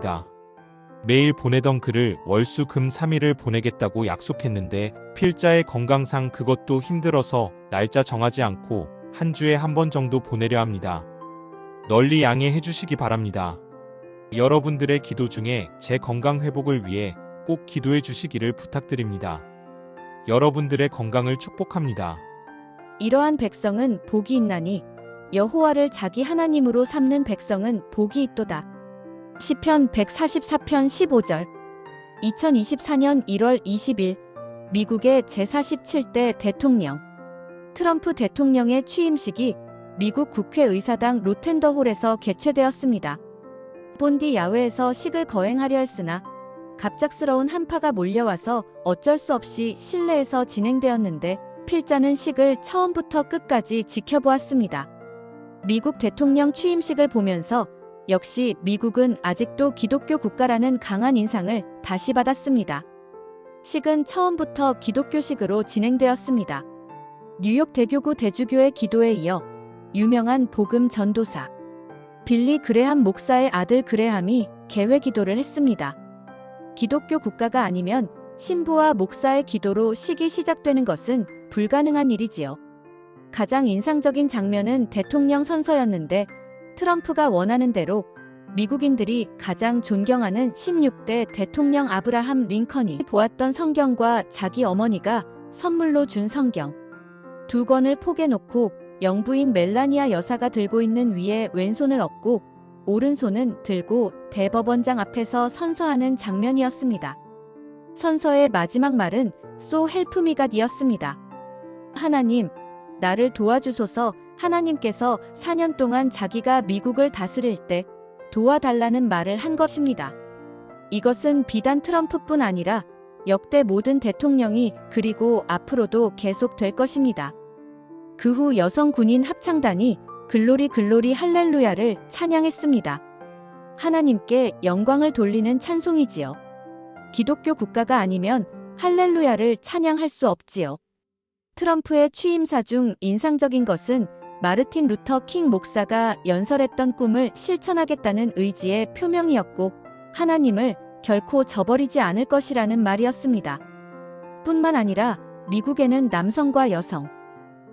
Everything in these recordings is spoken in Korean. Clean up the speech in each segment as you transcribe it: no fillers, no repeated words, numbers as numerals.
합니다. 매일 보내던 글을 월수 금 3일을 보내겠다고 약속했는데 필자의 건강상 그것도 힘들어서 날짜 정하지 않고 한 주에 한 번 정도 보내려 합니다. 널리 양해해 주시기 바랍니다. 여러분들의 기도 중에 제 건강 회복을 위해 꼭 기도해 주시기를 부탁드립니다. 여러분들의 건강을 축복합니다. 이러한 백성은 복이 있나니 여호와를 자기 하나님으로 삼는 백성은 복이 있도다. 시편 144편 15절. 2024년 1월 20일 미국의 제47대 대통령 트럼프 대통령의 취임식이 미국 국회의사당 로텐더홀에서 개최되었습니다. 본디 야외에서 식을 거행하려 했으나 갑작스러운 한파가 몰려와서 어쩔 수 없이 실내에서 진행되었는데 필자는 식을 처음부터 끝까지 지켜보았습니다. 미국 대통령 취임식을 보면서 역시 미국은 아직도 기독교 국가라는 강한 인상을 다시 받았습니다. 식은 처음부터 기독교식으로 진행되었습니다. 뉴욕 대교구 대주교의 기도에 이어 유명한 복음 전도사 빌리 그레함 목사의 아들 그레함이 개회 기도를 했습니다. 기독교 국가가 아니면 신부와 목사의 기도로 식이 시작되는 것은 불가능한 일이지요. 가장 인상적인 장면은 대통령 선서였는데 트럼프가 원하는 대로 미국인들이 가장 존경하는 16대 대통령 아브라함 링컨이 보았던 성경과 자기 어머니가 선물로 준 성경 2권을 포개 놓고 영부인 멜라니아 여사가 들고 있는 위에 왼손을 얹고 오른손은 들고 대법원장 앞에서 선서하는 장면이었습니다. 선서의 마지막 말은 So help me God이었습니다. 하나님, 나를 도와주소서. 하나님께서 4년 동안 자기가 미국을 다스릴 때 도와달라는 말을 한 것입니다. 이것은 비단 트럼프뿐 아니라 역대 모든 대통령이 그리고 앞으로도 계속될 것입니다. 그 후 여성 군인 합창단이 글로리 글로리 할렐루야를 찬양했습니다. 하나님께 영광을 돌리는 찬송이지요. 기독교 국가가 아니면 할렐루야를 찬양할 수 없지요. 트럼프의 취임사 중 인상적인 것은 마르틴 루터 킹 목사가 연설했던 꿈을 실천하겠다는 의지의 표명이었고 하나님을 결코 저버리지 않을 것이라는 말이었습니다. 뿐만 아니라 미국에는 남성과 여성,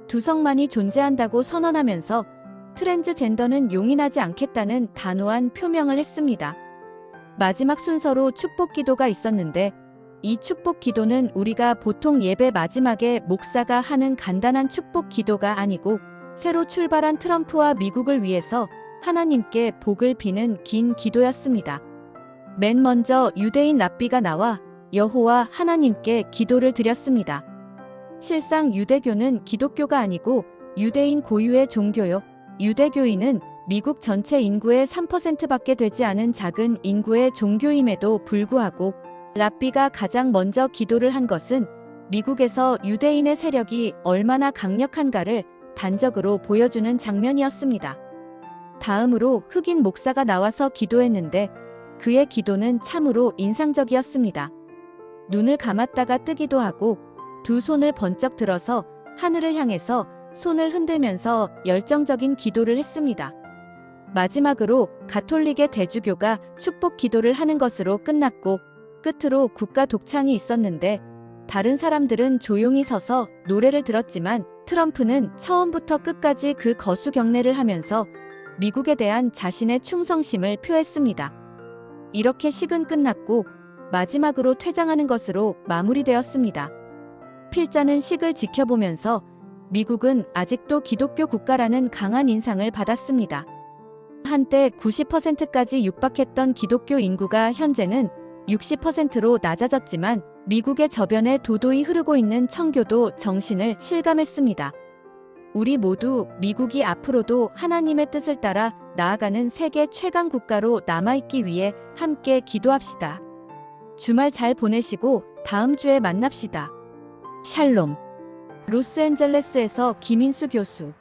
두 성만이 존재한다고 선언하면서 트랜스젠더는 용인하지 않겠다는 단호한 표명을 했습니다. 마지막 순서로 축복 기도가 있었는데 이 축복 기도는 우리가 보통 예배 마지막에 목사가 하는 간단한 축복 기도가 아니고 새로 출발한 트럼프와 미국을 위해서 하나님께 복을 비는 긴 기도였습니다. 맨 먼저 유대인 랍비가 나와 여호와 하나님께 기도를 드렸습니다. 실상 유대교는 기독교가 아니고 유대인 고유의 종교요. 유대교인은 미국 전체 인구의 3%밖에 되지 않은 작은 인구의 종교임에도 불구하고 랍비가 가장 먼저 기도를 한 것은 미국에서 유대인의 세력이 얼마나 강력한가를 단적으로 보여주는 장면이었습니다. 다음으로 흑인 목사가 나와서 기도했는데 그의 기도는 참으로 인상적이었습니다. 눈을 감았다가 뜨기도 하고 두 손을 번쩍 들어서 하늘을 향해서 손을 흔들면서 열정적인 기도를 했습니다. 마지막으로 가톨릭의 대주교가 축복 기도를 하는 것으로 끝났고 끝으로 국가 독창이 있었는데 다른 사람들은 조용히 서서 노래를 들었지만 트럼프는 처음부터 끝까지 그 거수 경례를 하면서 미국에 대한 자신의 충성심을 표했습니다. 이렇게 식은 끝났고 마지막으로 퇴장하는 것으로 마무리되었습니다. 필자는 식을 지켜보면서 미국은 아직도 기독교 국가라는 강한 인상을 받았습니다. 한때 90%까지 육박했던 기독교 인구가 현재는 60%로 낮아졌지만 미국의 저변에 도도히 흐르고 있는 청교도 정신을 실감했습니다. 우리 모두 미국이 앞으로도 하나님의 뜻을 따라 나아가는 세계 최강 국가로 남아있기 위해 함께 기도합시다. 주말 잘 보내시고 다음 주에 만납시다. 샬롬. 로스앤젤레스에서 김인수 교수.